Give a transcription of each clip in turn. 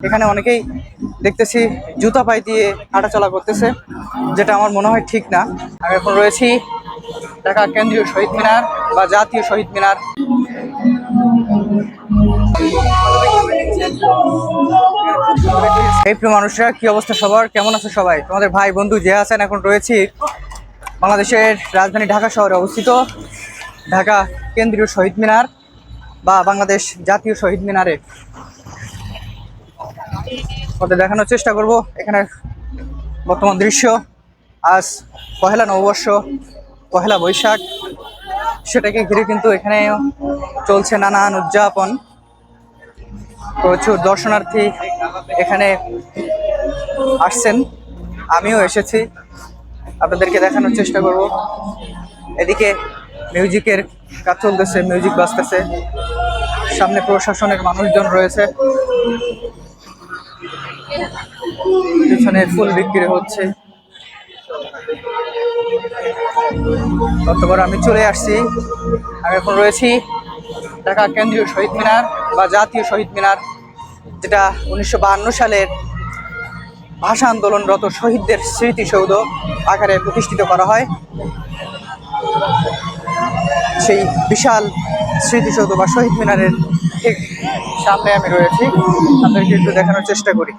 এখানে অনেকেই দেখতেছি জুতা পায়ে দিয়ে হাঁটাচলা করতেছে, যেটা আমার মনে হয় ঠিক না। আমি এখন রয়েছি ঢাকা কেন্দ্রীয় শহীদ মিনার বা জাতীয় শহীদ মিনার। এই প্রিয় মানুষরা, কি অবস্থা সবার, কেমন আছে সবাই? তোমাদের ভাই বন্ধু যে আছেন, এখন রয়েছি বাংলাদেশের রাজধানী ঢাকা শহরে অবস্থিত ঢাকা কেন্দ্রীয় শহীদ মিনার বা বাংলাদেশ জাতীয় শহীদ মিনারে। ওদের দেখানোর চেষ্টা করব এখানে বর্তমান দৃশ্য। আজ পহেলা নববর্ষ, পহেলা বৈশাখ, সেটাকে ঘিরে কিন্তু এখানে চলছে নানান উদযাপন। প্রচুর দর্শনার্থী এখানে আসছেন, আমিও এসেছি, আপনাদেরকে দেখানোর চেষ্টা করব। এদিকে মিউজিকের কাজ চলতেছে, মিউজিক বাজতেছে, সামনে প্রশাসনের মানুষজন রয়েছে, পিছনে ফুল বিক্রি হচ্ছে। অতঃপর আমি চলে আসছি, আমি এখন রয়েছি ঢাকা কেন্দ্রীয় শহীদ মিনার বা জাতীয় শহীদ মিনার, যেটা 1952 সালের ভাষা আন্দোলনরত শহীদদের স্মৃতিসৌধ আকারে প্রতিষ্ঠিত করা হয়। সেই বিশাল স্মৃতিসৌধ বা শহীদ মিনারের ঠিক সামনে আমি রয়েছি, আপনাদেরকে একটু দেখানোর চেষ্টা করি।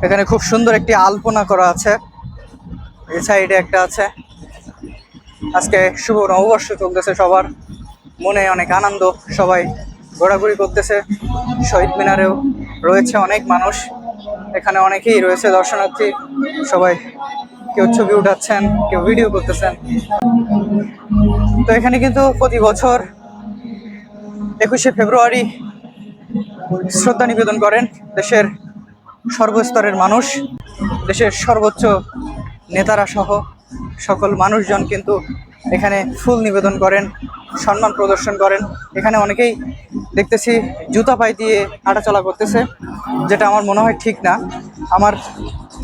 এখানে খুব সুন্দর একটি আলপনা করা আছে, এই সাইডে একটা আছে। আজকে শুভ নববর্ষ চলতেছে, সবার মনে অনেক আনন্দ, সবাই ঘোরাঘুরি করতেছে। শহীদ মিনারেও রয়েছে অনেক মানুষ, এখানে অনেকেই রয়েছে দর্শনার্থী, সবাই কেউ ছবি উঠাচ্ছেন, কেউ ভিডিও করতেছেন। তো এখানে কিন্তু প্রতি বছর 21শে ফেব্রুয়ারি শ্রদ্ধা নিবেদন করেন দেশের সর্বস্তরের মানুষ, দেশের সর্বোচ্চ নেতারা সহ সকল মানুষজন কিন্তু এখানে ফুল নিবেদন করেন, সম্মান প্রদর্শন করেন। এখানে অনেকেই দেখতেছি জুতা পায়ে দিয়ে হাঁটাচলা করতেছে, যেটা আমার মনে হয় ঠিক না। আমার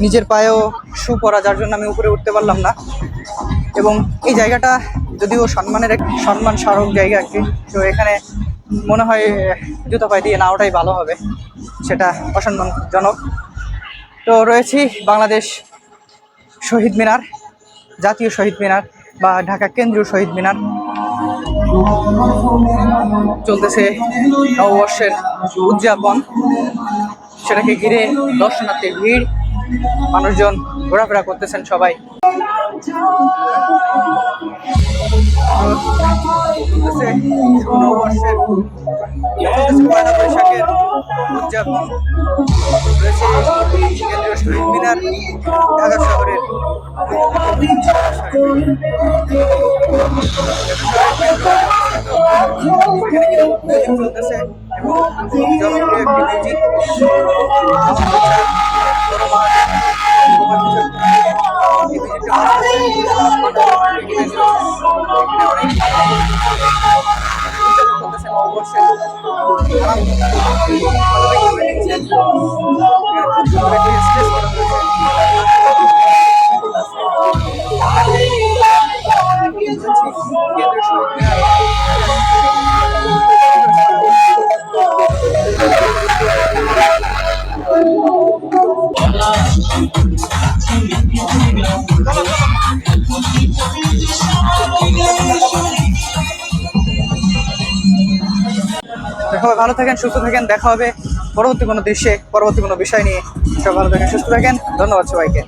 নিজের পায়েও শু পরা, যার জন্য আমি উপরে উঠতে পারলাম না। এবং এই জায়গাটা যদিও সম্মানের এক সম্মান স্মারক জায়গা একটি, তো এখানে মনে হয় জুতা পায়ে দিয়ে না ওঠাই ভালো হবে, সেটা অসম্মানজনক। তো রয়েছি বাংলাদেশ শহীদ মিনার, জাতীয় শহীদ মিনার বা ঢাকা কেন্দ্রীয় শহীদ মিনার। চলতেছে নববর্ষের উদযাপন, সেটাকে ঘিরে দর্শনার্থীর ভিড়, মানুষজন ঘোরাফেরা করতেছেন সবাই। নববর্ষের পয়লা বৈশাখের উদযাপন রয়েছে কেন্দ্রীয় শহীদ মিনার, ঢাকা শহরের চলতেছে এবং জনপ্রিয় একটি মিউজিক ভালো থাকেন, সুস্থ থাকেন, দেখা হবে পরবর্তী কোনো দৃশ্যে, পরবর্তী কোনো বিষয় নিয়ে। সব ভালো থাকেন, সুস্থ থাকেন, ধন্যবাদ সবাইকে।